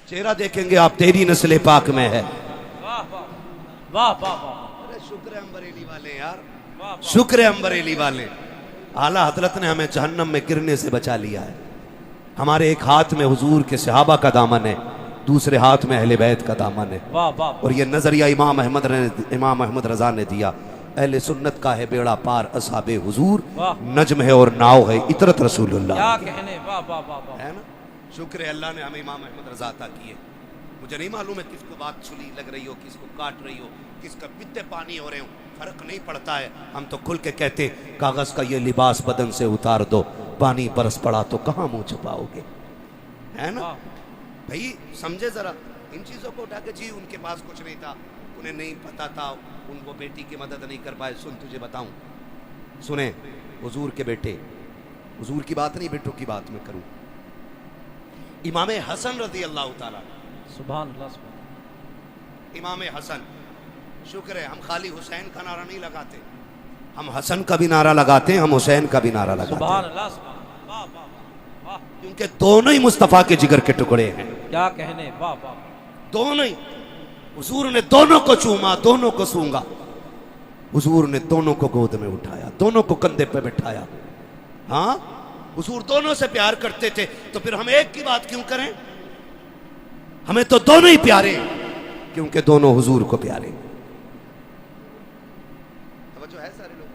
چہرہ دیکھیں گے آپ تیری نسل پاک میں ہے. واہ واہ واہ واہ واہ. ارے شکر ہے ہم بریلی والے یار, شکر ہے ہم بریلی والے. اعلیٰ حضرت نے ہمیں جہنم میں گرنے سے بچا لیا ہے. ہمارے ایک ہاتھ میں حضور کے صحابہ کا دامن ہے, دوسرے ہاتھ میں اہل بیت کا دامن ہے. واہ واہ. اور یہ نظریہ امام احمد رضا نے دیا. اہل سنت کا ہے بیڑا پار اصحاب حضور, نجم ہے اور ناؤ ہے عطرت رسول اللہ. کیا کہنے, واہ واہ واہ واہ. ہے نا, شکر ہے اللہ نے ہمیں امام احمد رضا عطا کیے. مجھے نہیں معلوم ہے کس کو بات سلی لگ رہی ہو, کس کو کاٹ رہی ہو, کس کا بتے پانی ہو رہے ہوں, فرق نہیں پڑتا ہے. ہم تو کھل کے کہتے کاغذ کا یہ لباس بدن سے اتار دو, پانی برس پڑا تو کہاں منہ چھپاؤ گے. ہے نا بھائی, سمجھے ذرا ان چیزوں کو اٹھا کے. جی ان کے پاس کچھ نہیں تھا, انہیں نہیں پتا تھا, ان کو بیٹی کی مدد نہیں کر پائے. سن تجھے بتاؤں, سنیں حضور کے بیٹے, حضور کی بات نہیں بیٹوں کی بات میں کروں. امام حسن رضی اللہ تعالیٰ, سبحان اللہ سبحان. امام حسن, شکر ہے ہم خالی حسین کا نعرہ نہیں لگاتے, ہم حسن کا بھی نعرہ لگاتے ہیں, ہم حسین کا بھی نعرہ لگاتے ہیں. سبحان اللہ سبحان. واہ واہ واہ. کیونکہ دونوں ہی مصطفیٰ کے جگر کے ٹکڑے ہیں. کیا کہنے, واہ واہ. دونوں ہی. حضور نے دونوں کو چوما, دونوں کو سونگا. حضور نے دونوں کو گود میں اٹھایا, دونوں کو کندھے پہ بٹھایا. ہاں, حضور دونوں سے پیار کرتے تھے, تو پھر ہم ایک کی بات کیوں کریں؟ ہمیں تو دونوں ہی پیارے ہیں, کیونکہ دونوں حضور کو پیارے. توجہ ہے سارے لوگ؟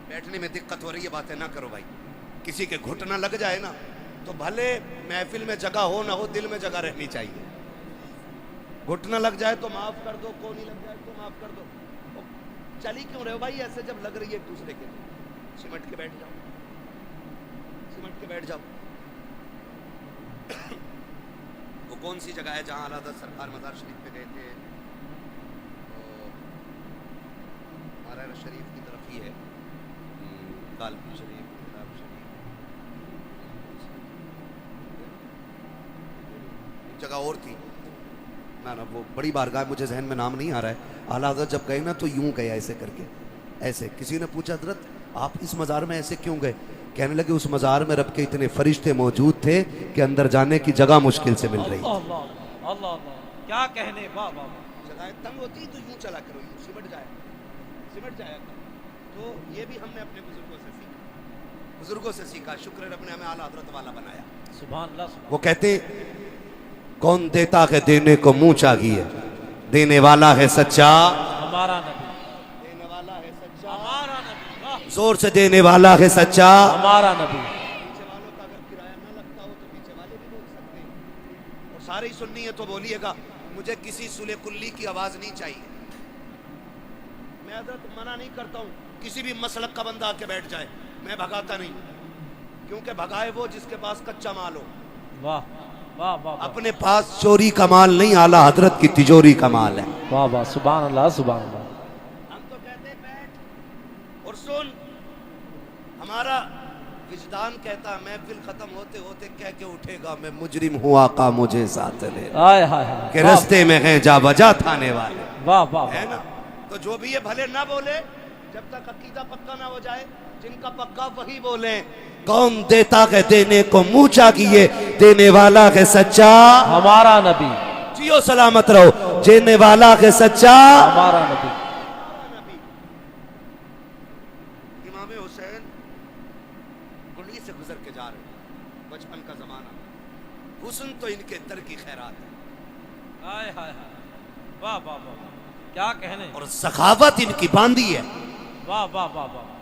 بیٹھنے میں دقت ہو رہی ہے, باتیں نہ کرو بھائی. کسی کے گھٹنا لگ جائے نا تو بھلے محفل میں جگہ ہو نہ ہو, دل میں جگہ رہنی چاہیے. گھٹنا لگ جائے تو معاف کر دو, کو نہیں لگ جائے تو معاف کر دو. چلی کیوں رہے ہو بھائی ایسے جب لگ رہی ہے ایک دوسرے کے؟ سمٹ کے بیٹھ جاؤ, سمٹ کے بیٹھ جاؤ. وہ کون سی جگہ ہے جہاں اعلیٰ حضرت سرکار مزار شریف پہ گئے تھے؟ مارا شریف کی طرف ہی ہے, کالپور شریف, جگہ اور تھی نا, وہ بڑی بارگاہ, مجھے ذہن میں نام نہیں آ رہا ہے. اعلیٰ حضرت جب گئے نا تو یوں گئے ایسے کر کے, ایسے. کسی نے پوچھا حضرت آپ اس مزار میں ایسے کیوں گئے؟ کہنے لگے اس مزار میں رب کے اتنے فرشتے موجود تھے کہ اندر جانے کی جگہ مشکل سے مل رہی. اللہ اللہ اللہ. کیا کہنے, واہ واہ. جگہیں تنگ ہوتی تو یوں چلا کرو, یوں سمٹ جائے, سمٹ جایا کرو. تو یہ بھی ہم نے اپنے بزرگوں سے سیکھا, بزرگوں سے سیکھا. شکر ہے رب نے ہمیں اعلیٰ حضرت والا بنایا. سبحان اللہ سبحان. وہ کہتے کون دیتا ہے دینے کو منہ چاہیے, دینے والا ہے سچا ہمارا نبی, دینے والا ہے سچا, ہمارا نبی. واہ. زور سے دینے والا ہے سچا ہمارا نبی. پیچھے والوں کا اگر کرایہ نہ لگتا ہو تو پیچھے والے بھی بول سکتے ہیں, اور سارے ہی سننی ہے تو بولیے گا. مجھے کسی سلے کلی کی آواز نہیں چاہیے. میں حضرت منع نہیں کرتا ہوں کسی بھی مسلک کا بندہ آ کے بیٹھ جائے, میں بھگاتا نہیں, کیونکہ بھگائے وہ جس کے پاس کچا مال ہو. واہ واہ واہ. اپنے پاس چوری کا مال نہیں, اعلیٰ حضرت کی تجوری کا مال ہے. واہ واہ. سبحان اللہ سبحان اللہ. ہم تو کہتے بیٹھ اور سن. ہمارا وجدان کہتا محفل ختم ہوتے ہوتے کہہ کے اٹھے گا, میں مجرم ہوں آقا مجھے ساتھ لے, ہائے ہائے ہائے. کہ رستے میں ہیں جا بجا تھانے والے. واہ واہ. ہے نا, تو جو بھی یہ بھلے نہ بولے جب تک عقیدہ پکا نہ ہو جائے, جن کا پکا وہی بولیں. کون دیتا ہے دینے کو منہ چاہیے, دینے والا ہے سچا ہمارا نبی. جیو سلامت رہو, دینے والا ہے سچا ہمارا نبی. امام حسین کنڈلی سے گزر کے جا رہے, بچپن کا زمانہ, حسن تو ان کے در کی خیرات ہے. ہائے ہائے ہائے. واہ واہ واہ. کیا کہنے, اور سخاوت ان کی باندھی ہے. واہ واہ واہ واہ.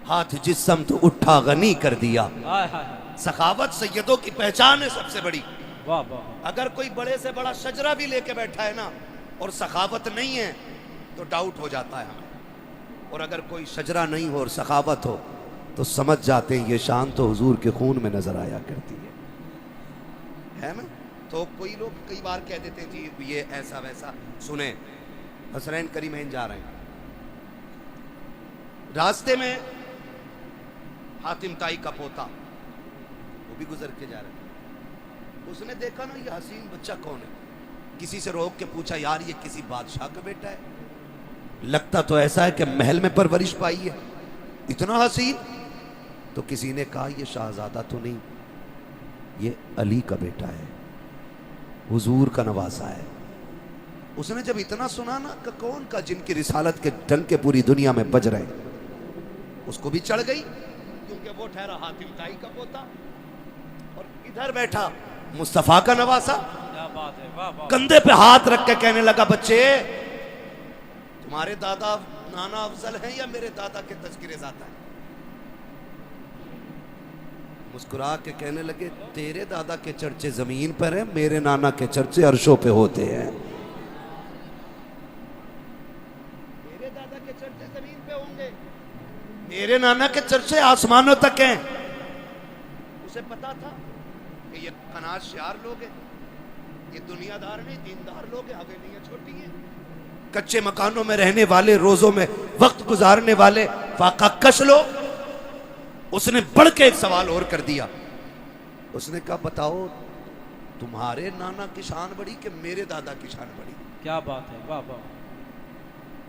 ہاتھ جس سمت اٹھا غنی کر دیا. ہائے ہائے. سخاوت سیدوں کی پہچان ہے سب سے بڑی. واہ واہ. اگر کوئی بڑے سے بڑا شجرہ بھی لے کے بیٹھا ہے نا اور سخاوت نہیں ہے تو ڈاؤٹ ہو جاتا ہے ہمیں. اور اگر کوئی شجرہ نہیں ہو اور سخاوت ہو تو سمجھ جاتے ہیں یہ شان تو حضور کے خون میں نظر آیا کرتی ہے نا. تو کوئی لوگ کئی بار کہہ دیتے ہیں جی یہ ایسا ویسا. سنیں, حسنین کریمین جا رہے ہیں, راستے میں حاتم تائی کا پوتا وہ بھی گزر کے جا رہا ہے. اس نے دیکھا نا یہ حسین بچہ کون ہے, کسی سے روک کے پوچھا یار یہ کسی بادشاہ کا بیٹا ہے, لگتا تو ایسا ہے کہ محل میں پرورش پائی ہے, اتنا حسین. تو کسی نے کہا یہ شہزادہ تو نہیں, یہ علی کا بیٹا ہے، حضور کا نواسا ہے۔ اس نے جب اتنا سنا نا کہ کون کا جن کی رسالت کے ڈنکے پوری دنیا میں بج رہے ہیں، اس کو بھی چڑھ گئی، کیونکہ وہ ٹھہرا حاتم طائی کا پوتا اور ادھر بیٹھا مصطفیٰ کا نواسا۔ کیا بات ہے، واہ واہ، کندھے پہ ہاتھ رکھ کے کہنے لگا بچے تمہارے دادا نانا افضل ہیں یا میرے دادا کے تذکرے ذات ہیں؟ مسکرا کے کہنے لگے تیرے دادا کے چرچے زمین پر ہیں، میرے نانا کے چرچے عرشوں پہ ہوتے ہیں۔ میرے دادا کے چرچے زمین پہ ہوں گے، میرے نانا کے چرچے آسمانوں تک ہیں۔ اسے پتا تھا کہ یہ قناعت شعار لوگ ہیں، یہ دنیا دار نہیں دیندار لوگ ہیں، حویلیاں چھوٹی ہیں، کچے مکانوں میں رہنے والے، روزوں میں وقت گزارنے والے، فاقہ کش لوگ۔ اس نے بڑھ کے ایک سوال اور کر دیا، اس نے کہا بتاؤ تمہارے نانا کی شان بڑی کہ میرے دادا کی شان بڑی؟ کیا بات ہے، واہ واہ،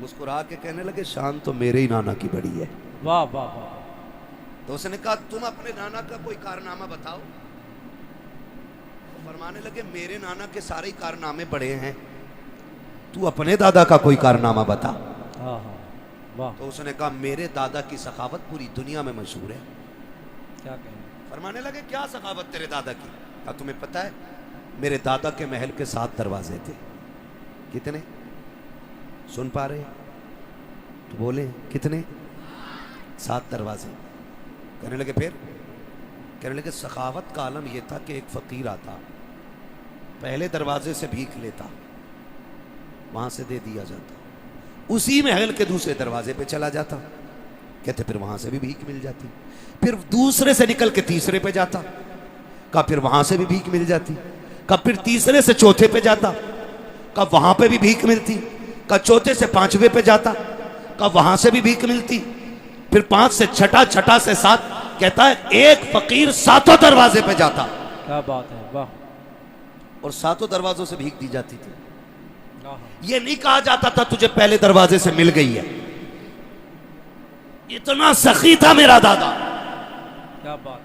مسکرا کے کہنے لگے شان تو میرے ہی نانا کی بڑی ہے۔ واہ واہ واہ، تو اس نے کہا تم اپنے نانا کا کوئی کارنامہ بتاؤ۔ فرمانے لگے میرے نانا کے سارے کارنامے بڑے ہیں، تو اپنے دادا کا کوئی کارنامہ بتا۔ ہاں ہاں، واہ، تو اس نے کہا میرے دادا کی سخاوت پوری دنیا میں مشہور ہے۔ کیا کہیں، فرمانے لگے کیا سخاوت تیرے دادا کی؟ کہا تمہیں پتہ ہے میرے دادا کے محل کے 7 دروازے تھے۔ کتنے؟ سن پا رہے تو بولے کتنے؟ 7 دروازے۔ کہنے لگے پھر؟ کہنے لگے سخاوت کا عالم یہ تھا کہ ایک فقیر آتا، پہلے دروازے سے بھیک لیتا، وہاں سے دے دیا جاتا، اسی محل کے دوسرے دروازے پہ چلا جاتا، کہتے پھر وہاں سے بھی بھیک مل جاتی، پھر دوسرے سے نکل کے تیسرے پہ جاتا، کہا پھر وہاں سے بھی بھیک مل جاتی، کہا پھر تیسرے سے چوتھے پہ جاتا، کہا وہاں پہ بھی بھیک ملتی، کہا چوتھے سے 5ویں پہ جاتا، کہا وہاں سے بھی بھیک ملتی، پھر 5 سے چھٹا، چھٹا سے 7، کہتا ہے ایک فقیر 7 دروازے پہ جاتا کیا بات ہے، واہ، اور 7 دروازوں سے بھیک دی جاتی تھی۔ ہاں، یہ نہیں کہا جاتا تھا تجھے پہلے دروازے سے مل گئی ہے۔ اتنا سخی تھا میرا دادا کیا بات ہے،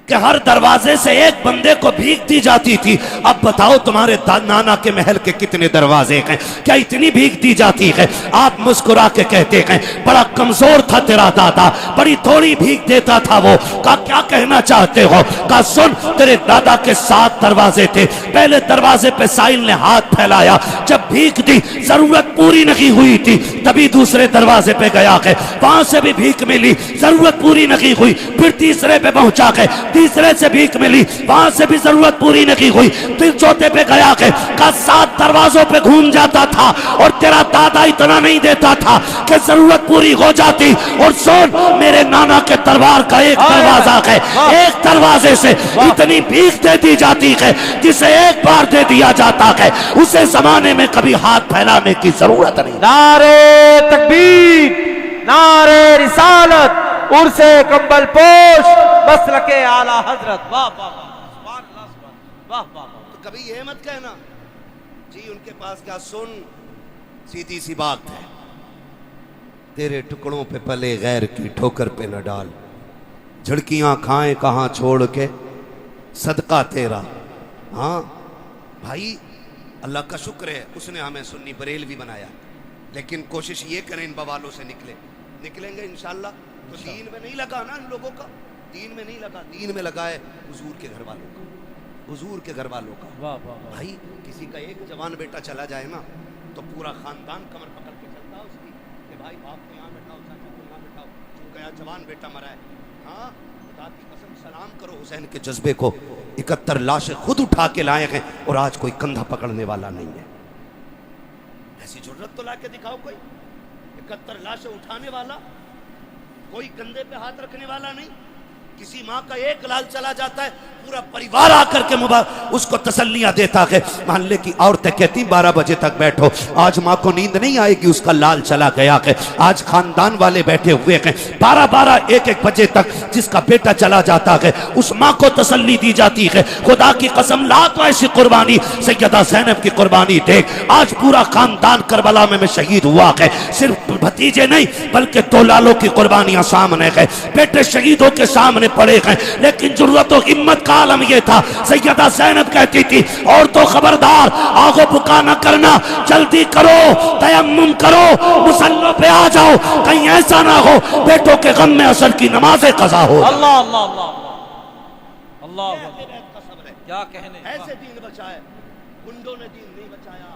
کہ ہر دروازے سے ایک بندے کو بھیک دی جاتی تھی۔ اب بتاؤ تمہارے نانا کے محل کے کتنے دروازے ہیں؟ کیا اتنی بھیک دی جاتی ہے؟ آپ مسکرا کے کہتے ہیں بڑا کمزور تھا تیرا دادا، بڑی تھوڑی بھیک دیتا تھا وہ۔ کہا کیا کہنا چاہتے ہو؟ کہا سن، تیرے دادا کے 7 دروازے تھے، پہلے دروازے پہ سائل نے ہاتھ پھیلایا، جب بھیک دی ضرورت پوری نہیں ہوئی تھی، تبھی دوسرے دروازے پہ گیا کہ وہاں سے بھی بھیک ملی، ضرورت پوری نہیں ہوئی، پھر تیسرے پہ پہنچا کے تیسرے سے بھیک ملی، وہاں سے بھی ضرورت پوری نہیں ہوئی، پھر چوتھے پہ گیا کہ 7 دروازوں پہ گھوم جاتا تھا، اور تیرا دادا اتنا نہیں دیتا تھا کہ ضرورت پوری ہو جاتی۔ اور سن، میرے نانا کے دربار کا ایک دروازہ ہے، ایک دروازے سے اتنی بھیک دے دی جاتی ہے جسے ایک بار دے دیا جاتا ہے اسے زمانے میں کبھی ہاتھ پھیلانے کی ضرورت نہیں۔ نعرے تکبیر، نعرے رسالت، عرس کمبل پوش، مسلک اعلی حضرت، واہ واہ واہ، سبحان اللہ، سبحان اللہ، واہ واہ واہ، تو کبھی یہ مت کہنا جی ان کے پاس کیا، سن سیدھی سی بات ہے، تیرے ٹکڑوں پہ پلے غیر کی ٹھوکر پہ نہ ڈال، جھڑکیاں کھائیں کہاں چھوڑ کے صدقہ تیرا۔ ہاں بھائی اللہ کا شکر ہے اس نے ہمیں سنی بریلوی بنایا، لیکن کوشش یہ کریں ان بوالوں سے نکلیں گے انشاءاللہ۔ تو دین میں نہیں لگا نا ان لوگوں کا، دین میں نہیں لگا، دین میں لگا ہے حضور کے گھر والوں کا، حضور کے گھر والوں کا۔ واہ واہ واہ، بھائی کسی کا ایک جوان بیٹا چلا جائے نا تو پورا خاندان کمر پکڑ کے چلتا ہے اس کی کہ بھائی باپ کو یہاں بیٹھاؤ، چاچا کو یہاں بیٹھاؤ، چونکہ یہاں جوان بیٹا مرا ہے۔ ہاں خدا کی قسم سلام کرو حسین کے جذبے کو، 71 لاشیں خود اٹھا کے لائے ہیں اور آج کوئی کندھا پکڑنے والا نہیں ہے۔ ایسی ضرورت تو لا کے دکھاؤ کوئی، 71 لاشیں اٹھانے والا، کوئی کندھے پہ ہاتھ رکھنے والا نہیں۔ کسی ماں کا ایک لال چلا جاتا ہے پورا پریوار آ کر کے اس کو تسلیاں دیتا ہے. محلے کی عورتیں کہتی 12 بجے تک بیٹھو, آج ماں کو نیند نہیں آئے گی, اس کا لال چلا گیا ہے. آج خاندان والے بیٹھے ہوئے ہیں 12 1 بجے تک, جس کا بیٹا چلا جاتا ہے اس ماں کو تسلی دی جاتی ہے. خدا کی قسم لا تو ایسی قربانی سیدہ زینب کی قربانی دیکھ, آج پورا خاندان کربلا میں شہید ہوا ہے. صرف بھتیجے نہیں بلکہ 2 لالوں کی قربانیاں سامنے ہے, بیٹے شہیدوں کے سامنے پڑے ہیں, لیکن ضرورت و ہمت کا عالم یہ تھا. سیدہ زینب کہتی تھی اور تو خبردار آگو بکا نہ کرنا, جلدی کرو, تیمم کرو, مصلوں پہ آ جاؤ, کہیں ایسا نہ ہو بیٹوں کے غم میں عصر کی نمازیں قضا ہو. اللہ اللہ اللہ اللہ, کیا کہنے, ایسے دین بچائے, گنڈوں نے دین نہیں بچایا,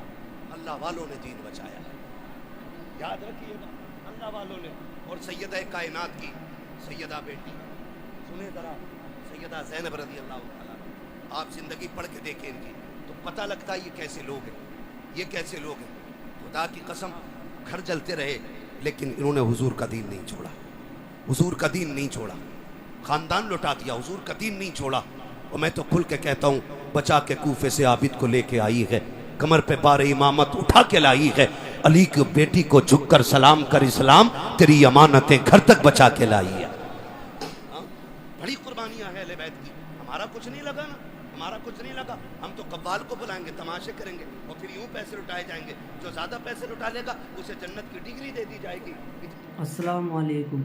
اللہ والوں نے دین بچایا. یاد رکھیے گا, اللہ والوں نے. اور سیدہ کائنات کی سیدہ بیٹی سنیں ذرا, سیدہ زینب رضی اللہ تعالیٰ, آپ زندگی پڑھ کے دیکھیں ان کی تو پتہ لگتا ہے یہ کیسے لوگ ہیں, یہ کیسے لوگ ہیں. خدا کی قسم گھر جلتے رہے لیکن انہوں نے حضور کا دین نہیں چھوڑا, حضور کا دین نہیں چھوڑا. خاندان لٹا دیا, حضور کا دین نہیں چھوڑا. اور میں تو کھل کے کہتا ہوں, بچا کے کوفے سے عابد کو لے کے آئی ہے, کمر پہ بار امامت اٹھا کے لائی ہے. علی کی بیٹی کو جھک کر سلام کر اسلام, تیری امانتیں گھر تک بچا کے لائی ہے. بڑی قربانیاں ہیں اہل بیت کی. ہمارا کچھ نہیں لگا نا, ہمارا کچھ نہیں لگا. ہم تو قوال کو بلائیں گے, تماشے کریں گے اور پھر یوں پیسے لٹائے جائیں گے. جو زیادہ پیسے لٹا لے گا اسے جنت کی ڈگری دے دی جائے گی. السلام علیکم.